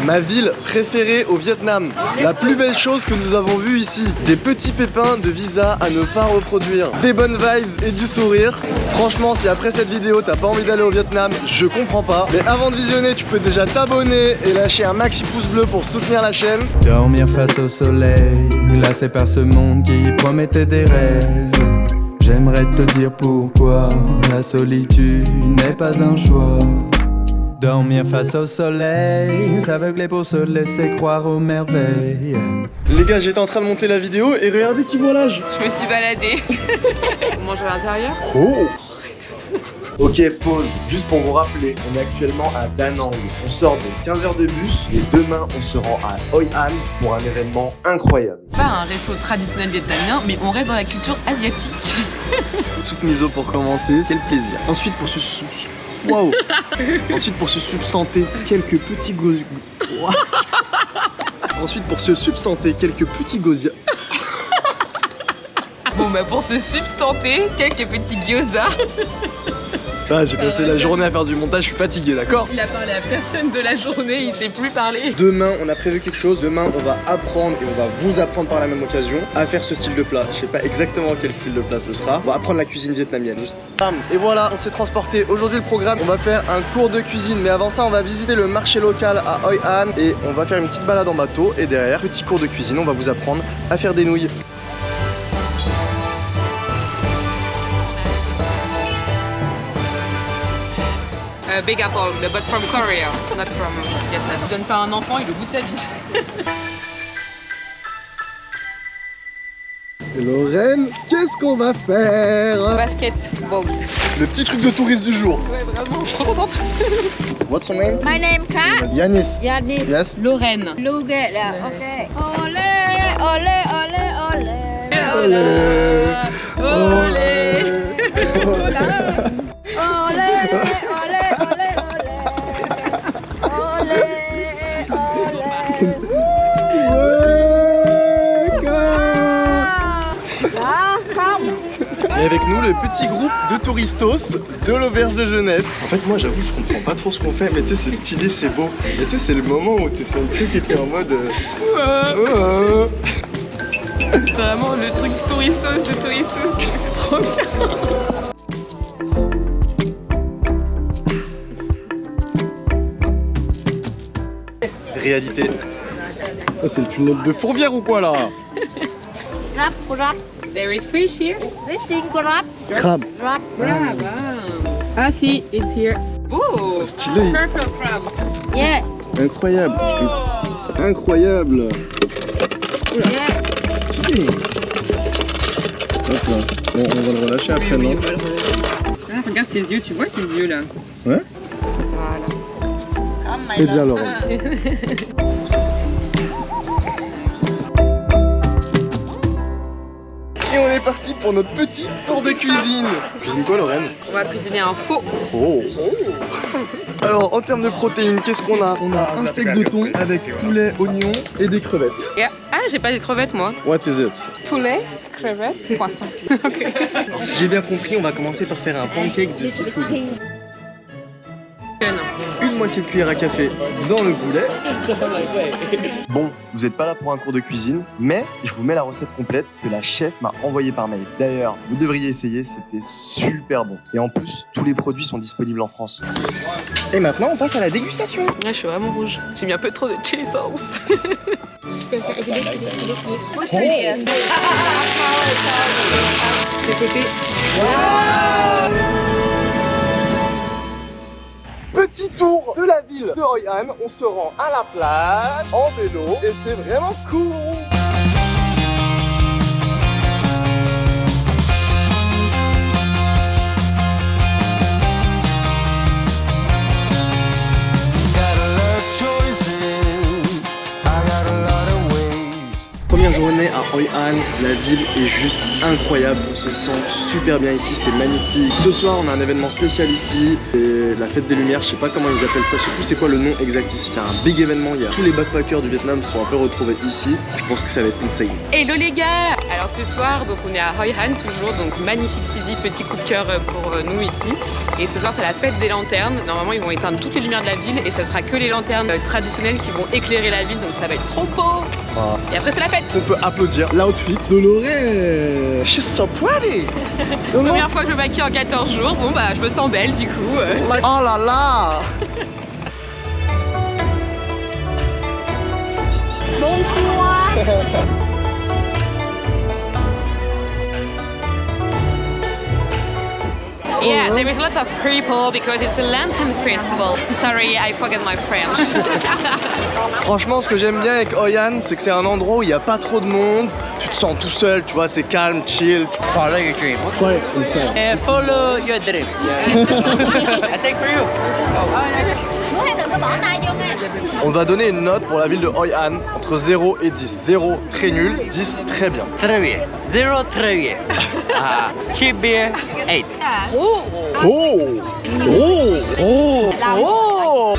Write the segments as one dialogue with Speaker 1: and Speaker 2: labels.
Speaker 1: Ma ville préférée au Vietnam. La plus belle chose que nous avons vue ici. Des petits pépins de visa à ne pas reproduire. Des bonnes vibes et du sourire. Franchement, si après cette vidéo t'as pas envie d'aller au Vietnam, je comprends pas. Mais avant de visionner, tu peux déjà t'abonner et lâcher un maxi pouce bleu pour soutenir la chaîne.
Speaker 2: Dormir face au soleil, lassé par ce monde qui promettait des rêves. J'aimerais te dire pourquoi la solitude n'est pas un choix. Dormir face au soleil, s'aveugler pour se laisser croire aux merveilles.
Speaker 1: Les gars, j'étais en train de monter la vidéo et regardez qui voilà.
Speaker 3: Je me suis baladée. On mange à l'intérieur.
Speaker 1: Oh. Ok, pause. Juste pour vous rappeler, on est actuellement à Da Nang. On sort de 15 heures de bus et demain on se rend à Hoi An pour un événement incroyable.
Speaker 3: Pas un resto traditionnel vietnamien, mais on reste dans la culture asiatique.
Speaker 1: Soupe miso pour commencer, quel plaisir. Ensuite pour se waouh. Ensuite pour se substanter quelques petits gosias. Ensuite pour se substanter quelques petits gosias.
Speaker 3: Bon bah pour se substanter, quelques petits gyoza.
Speaker 1: Ah, j'ai passé la journée à faire du montage, je suis fatigué, d'accord?
Speaker 3: Il a parlé à personne de la journée, il sait plus parler.
Speaker 1: Demain, on a prévu quelque chose. Demain, on va apprendre et on va vous apprendre par la même occasion à faire ce style de plat. Je sais pas exactement quel style de plat ce sera. On va apprendre la cuisine vietnamienne. Juste bam. Et voilà, on s'est transporté. Aujourd'hui, le programme, on va faire un cours de cuisine. Mais avant ça, on va visiter le marché local à Hoi An et on va faire une petite balade en bateau. Et derrière, petit cours de cuisine, on va vous apprendre à faire des nouilles.
Speaker 3: Big apple, but from Korea, not from Vietnam. Tu donnes ça à un enfant, il au bout de sa vie.
Speaker 1: Et Lorraine, qu'est-ce qu'on va faire?
Speaker 3: Basket boat.
Speaker 1: Le petit truc de touriste du jour.
Speaker 3: Ouais, vraiment, je suis trop contente.
Speaker 1: What's your name?
Speaker 4: My name Kat.
Speaker 1: Yanis.
Speaker 4: Yanis.
Speaker 1: Yes.
Speaker 3: Lorraine.
Speaker 4: Lugela. Okay. Ole, ole, ole, ole.
Speaker 3: Olé. Olé.
Speaker 4: Ole, ole, ole, ole.
Speaker 1: Et avec nous le petit groupe de touristos de l'auberge de jeunesse. En fait moi j'avoue je comprends pas trop ce qu'on fait mais tu sais c'est stylé, c'est beau. Mais tu sais c'est le moment où t'es sur le truc et t'es en mode
Speaker 3: C'est vraiment le truc touristos de touristos, c'est trop bien.
Speaker 1: Réalité. Ah, c'est le tunnel de Fourvière ou quoi là?
Speaker 4: Rap, rap.
Speaker 3: There is fish here.
Speaker 4: Fishing crab.
Speaker 1: Crabe.
Speaker 4: Rap.
Speaker 3: Crab. Ah si, it's here. Oh,
Speaker 1: Stylé.
Speaker 3: purple crab.
Speaker 4: Yeah.
Speaker 1: Incroyable. Incroyable.
Speaker 4: Yeah.
Speaker 1: Stylé. Hop là. Bon, on va le relâcher après,
Speaker 3: Oui,
Speaker 1: non?
Speaker 3: on va le relâcher. Ah, regarde ses yeux, tu vois ses yeux là.
Speaker 1: Ouais.
Speaker 3: Voilà.
Speaker 1: C'est bien Laurent. Et on est parti pour notre petit tour de cuisine. Cuisine quoi Lorraine?
Speaker 3: On va cuisiner un faux.
Speaker 1: Oh. Alors en termes de protéines, qu'est-ce qu'on a? On a un steak de thon avec poulet, oignon et des crevettes.
Speaker 3: Yeah. Ah, j'ai pas des crevettes moi.
Speaker 1: What is it?
Speaker 3: Poulet, crevettes, poisson. Ok.
Speaker 1: Alors si j'ai bien compris, on va commencer par faire un pancake de seafood. Une moitié de cuillère à café dans le boulet. Bon, vous n'êtes pas là pour un cours de cuisine, mais je vous mets la recette complète que la chef m'a envoyée par mail. D'ailleurs, vous devriez essayer, c'était super bon. Et en plus, tous les produits sont disponibles en France. Et maintenant, on passe à la dégustation.
Speaker 3: Là, je suis vraiment rouge. J'ai mis un peu trop de chili sauce.
Speaker 1: Petit tour de la ville de Hoi An, on se rend à la plage en vélo et c'est vraiment cool. Première journée à Hoi An, la ville est juste incroyable, on se sent super bien ici, c'est magnifique. Ce soir on a un événement spécial ici, c'est la fête des lumières, je sais pas comment ils appellent ça, je sais plus c'est quoi le nom exact ici. C'est un big événement, il y a tous les backpackers du Vietnam sont un peu retrouvés ici, je pense que ça va être insane.
Speaker 3: Hello les gars. Alors alors ce soir, donc on est à Hoi An toujours, donc magnifique city, petit coup de cœur pour nous ici. Et ce soir c'est la fête des lanternes. Normalement ils vont éteindre toutes les lumières de la ville et ça sera que les lanternes traditionnelles qui vont éclairer la ville, donc ça va être trop beau. Et après c'est la fête.
Speaker 1: On peut applaudir l'outfit de Lorraine. She's so pretty.
Speaker 3: Première fois que je me maquille en 14 jours, bon bah je me sens belle du coup.
Speaker 1: Oh là là.
Speaker 4: Bonjour.
Speaker 3: Yeah, there is a lot of people because it's a lantern festival. Sorry, I forgot my French.
Speaker 1: Franchement, ce que j'aime bien avec Hoi An, c'est que c'est un endroit où il n'y a pas trop de monde. Tu te sens tout seul, tu vois, c'est calme, chill.
Speaker 5: Follow your dreams. Follow your dreams. I take for you.
Speaker 1: On va donner une note pour la ville de Hoi An entre 0 et 10. 0 très nul, 10 très bien.
Speaker 5: Très bien. 0 très bien. Cheap beer 8.
Speaker 1: Oh oh oh oh.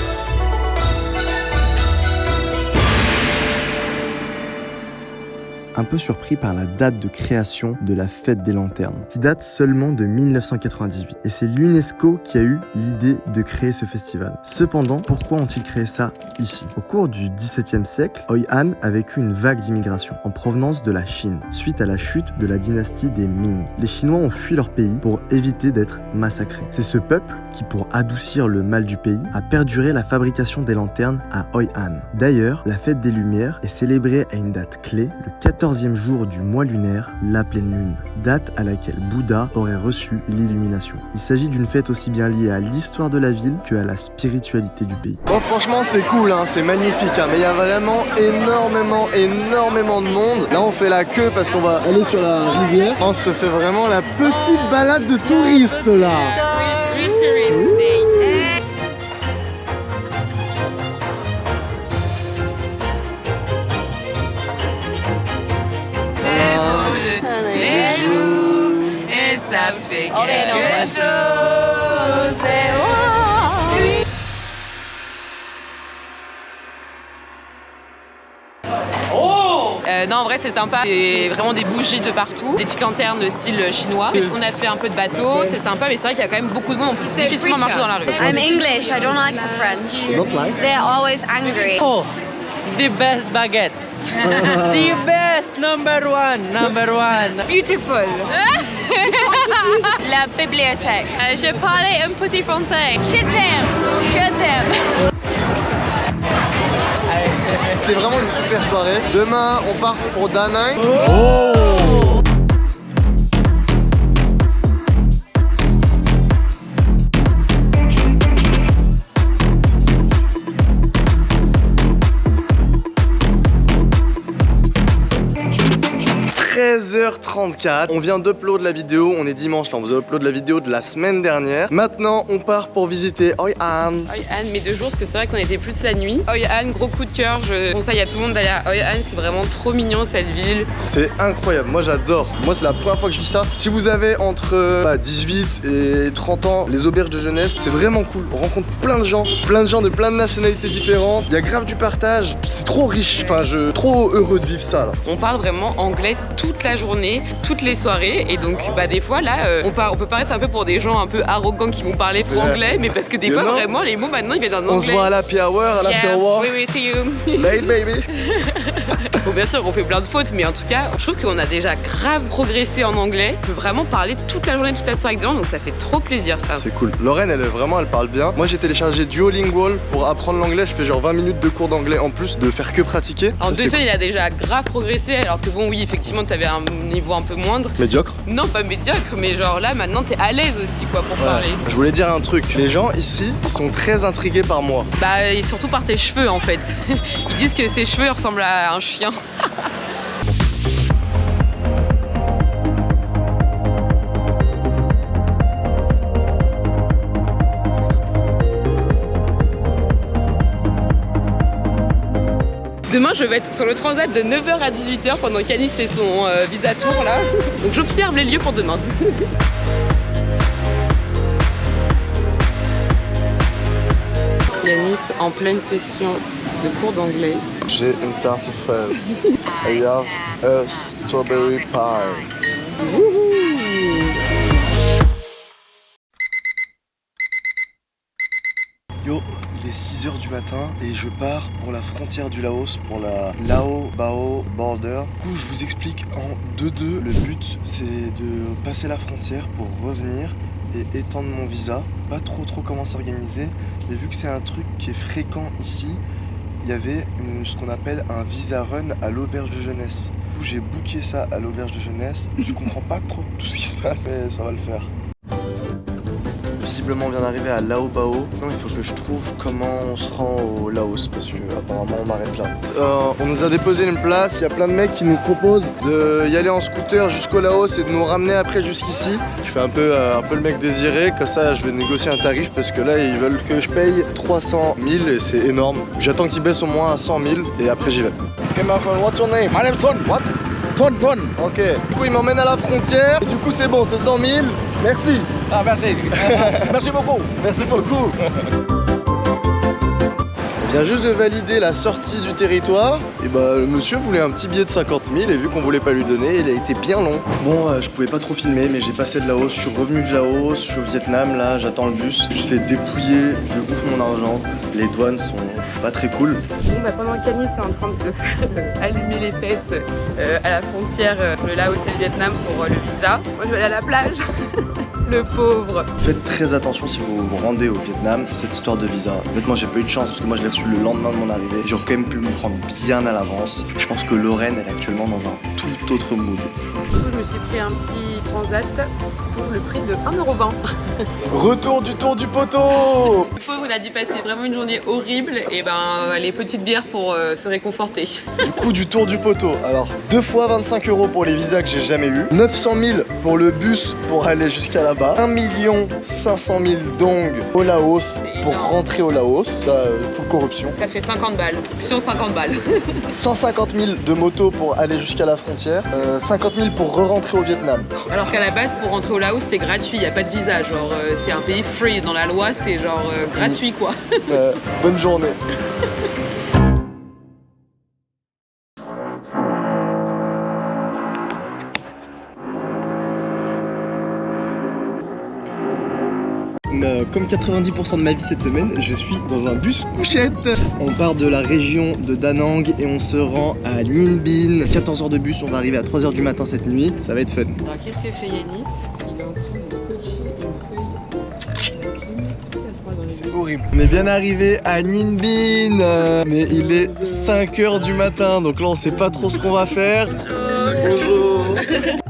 Speaker 1: Un peu surpris par la date de création de la fête des lanternes, qui date seulement de 1998. Et c'est l'UNESCO qui a eu l'idée de créer ce festival. Cependant, pourquoi ont-ils créé ça ici? Au cours du XVIIe siècle, Hoi An a vécu une vague d'immigration en provenance de la Chine, suite à la chute de la dynastie des Ming. Les Chinois ont fui leur pays pour éviter d'être massacrés. C'est ce peuple qui, pour adoucir le mal du pays, a perduré la fabrication des lanternes à Hoi An. D'ailleurs, la fête des Lumières est célébrée à une date clé, le 14e jour du mois lunaire, la pleine lune, date à laquelle Bouddha aurait reçu l'illumination. Il s'agit d'une fête aussi bien liée à l'histoire de la ville que à la spiritualité du pays. Bon, franchement, c'est cool, hein, c'est magnifique, hein, mais il y a vraiment énormément de monde. Là, on fait la queue parce qu'on va aller sur la rivière. On se fait vraiment la petite balade de touristes là.
Speaker 3: Three tourists today. Et ça fait quelque chose. Non, en vrai c'est sympa, c'est vraiment des bougies de partout, des petites lanternes de style chinois. On a fait un peu de bateau, c'est sympa, mais c'est vrai qu'il y a quand même beaucoup de monde, on peut difficilement marcher dans la rue.
Speaker 6: I'm English, I don't like the French.
Speaker 1: You don't like?
Speaker 6: They're always angry.
Speaker 5: Oh, the best baguettes. The best number one.
Speaker 3: Beautiful.
Speaker 6: La bibliothèque.
Speaker 3: Je parlais un petit français. Je t'aime.
Speaker 1: C'était vraiment une super soirée. Demain, on part pour Da Nang.
Speaker 5: Oh.
Speaker 1: 13h34, on vient d'upload la vidéo, on est dimanche là, on vous a upload la vidéo de la semaine dernière. Maintenant on part pour visiter Hoi An.
Speaker 3: Hoi An, mais 2 jours, parce que c'est vrai qu'on était plus la nuit. Hoi An, gros coup de cœur, je conseille à tout le monde d'aller à Hoi An, c'est vraiment trop mignon cette ville.
Speaker 1: C'est incroyable, moi j'adore. Moi c'est la première fois que je vis ça. Si vous avez entre 18 et 30 ans, les auberges de jeunesse, c'est vraiment cool. On rencontre plein de gens de plein de nationalités différentes. Il y a grave du partage, c'est trop riche, enfin trop heureux de vivre ça là.
Speaker 3: On parle vraiment anglais toute la journée, toutes les soirées, et donc des fois là on peut paraître un peu pour des gens un peu arrogants qui vont parler franglais, mais parce que des fois vraiment les mots maintenant ils viennent en anglais.
Speaker 1: On se voit à l'happy hour, à l'after work.
Speaker 3: Oui, see you.
Speaker 1: Late baby.
Speaker 3: Bon, bien sûr on fait plein de fautes, mais en tout cas je trouve qu'on a déjà grave progressé en anglais. On peut vraiment parler toute la journée, toute la soirée avec des gens, donc ça fait trop plaisir ça.
Speaker 1: C'est cool. Lorraine elle parle bien. Moi j'ai téléchargé Duolingo pour apprendre l'anglais, je fais genre 20 minutes de cours d'anglais en plus de faire que pratiquer.
Speaker 3: En 2 semaines
Speaker 1: cool.
Speaker 3: il a déjà grave progressé, alors que bon oui effectivement t'avais un niveau un peu moindre.
Speaker 1: Médiocre?
Speaker 3: Non pas médiocre, mais genre là maintenant t'es à l'aise aussi quoi pour parler.
Speaker 1: Je voulais dire un truc, les gens ici ils sont très intrigués par moi.
Speaker 3: Et surtout par tes cheveux en fait. Ils disent que ses cheveux ressemblent à un chien. Demain, je vais être sur le transat de 9h à 18h pendant qu'Anis fait son visa tour là. Donc j'observe les lieux pour demain. Yanis en pleine session de cours d'anglais.
Speaker 1: J'ai une tarte aux fraises. I have a strawberry pie. Yo, il est 6h du matin et je pars pour la frontière du Laos, pour la Lao Bao Border. Du coup, je vous explique en 2-2. Le but, c'est de passer la frontière pour revenir et étendre mon visa. Pas trop comment s'organiser, mais vu que c'est un truc qui est fréquent ici, il y avait ce qu'on appelle un visa run à l'auberge de jeunesse. Du coup, j'ai booké ça à l'auberge de jeunesse. Je comprends pas trop tout ce qui se passe, mais ça va le faire. Visiblement on vient d'arriver à Lao Bao. Non, il faut que je trouve comment on se rend au Laos parce que apparemment on m'arrête là. On nous a déposé une place, il y a plein de mecs qui nous proposent d'y aller en scooter jusqu'au Laos et de nous ramener après jusqu'ici. Je fais un peu le mec désiré, comme ça je vais négocier un tarif parce que là ils veulent que je paye 300 000 et c'est énorme. J'attends qu'ils baissent au moins à 100 000 et après j'y vais. Okay my friend, what's your name?
Speaker 5: My name is Ton. What? Ton.
Speaker 1: Ok. Du coup il m'emmène à la frontière et du coup c'est bon, c'est 100 000. Merci.
Speaker 5: Ah, merci. Merci beaucoup.
Speaker 1: Merci beaucoup. On vient juste de valider la sortie du territoire. Et bah le monsieur voulait un petit billet de 50 000 et vu qu'on voulait pas lui donner, il a été bien long. Bon, je pouvais pas trop filmer mais j'ai passé de Laos, je suis revenu de Laos, je suis au Vietnam là, j'attends le bus. Je fais dépouiller de ouf mon argent. Les douanes sont pas très cool.
Speaker 3: Bon, bah, pendant qu'Anis est en train de se faire allumer les fesses à la frontière le Laos et le Vietnam pour le visa, moi je vais aller à la plage. Le pauvre.
Speaker 1: Faites très attention si vous vous rendez au Vietnam, cette histoire de visa. Honnêtement, j'ai pas eu de chance parce que moi je l'ai reçu le lendemain de mon arrivée. J'aurais quand même pu me prendre bien à l'avance. Je pense que Lorraine est actuellement dans un tout autre mood.
Speaker 3: Du coup, je me suis pris un petit transat pour le prix de 1,20 €.
Speaker 1: Retour du tour du poteau.
Speaker 3: Le pauvre, il a dû passer vraiment une journée horrible et les petites bières pour se réconforter.
Speaker 1: Du coup, du tour du poteau. Alors, 2 fois 25 € pour les visas que j'ai jamais eu. 900 000 pour le bus pour aller jusqu'à là-bas. 1 500 000 dong au Laos pour rentrer au Laos. Ça, full corruption.
Speaker 3: Ça fait 50 balles. Option 50 balles.
Speaker 1: 150 000 de moto pour aller jusqu'à la frontière. 50 000 pour re-rentrer au Vietnam.
Speaker 3: Alors qu'à la base, pour rentrer au Laos, c'est gratuit. Il n'y a pas de visa. Genre, c'est un pays free. Dans la loi, c'est genre gratuit, quoi.
Speaker 1: Bonne journée. Comme 90% de ma vie cette semaine, je suis dans un bus couchette. On part de la région de Da Nang et on se rend à Ninh Binh. 14 heures de bus, on va arriver à 3 h du matin cette nuit. Ça va être fun.
Speaker 3: Alors qu'est-ce que fait Yanis? Il est en train de scotcher une feuille sur la clim.
Speaker 1: C'est horrible. On est bien arrivé à Ninh Binh, mais il est 5 h du matin, donc là on sait pas trop ce qu'on va faire. Bonjour.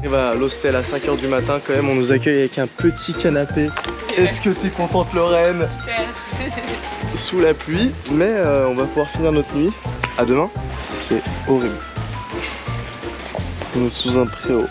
Speaker 1: Et voilà, l'hostel à 5 h du matin quand même, on nous accueille avec un petit canapé. Est-ce que t'es contente Lorraine?
Speaker 3: Super.
Speaker 1: Sous la pluie, mais on va pouvoir finir notre nuit. À demain. C'est horrible. On est sous un préau.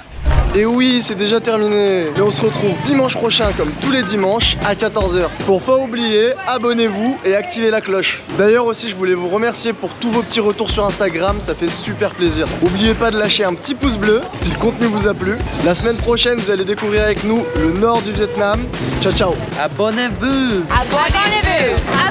Speaker 1: Et oui, c'est déjà terminé. Et on se retrouve dimanche prochain, comme tous les dimanches, à 14 h. Pour pas oublier, abonnez-vous et activez la cloche. D'ailleurs aussi, je voulais vous remercier pour tous vos petits retours sur Instagram, ça fait super plaisir. N'oubliez pas de lâcher un petit pouce bleu si le contenu vous a plu. La semaine prochaine, vous allez découvrir avec nous le nord du Vietnam. Ciao, ciao.
Speaker 5: Abonnez-vous.
Speaker 6: Abonnez-vous.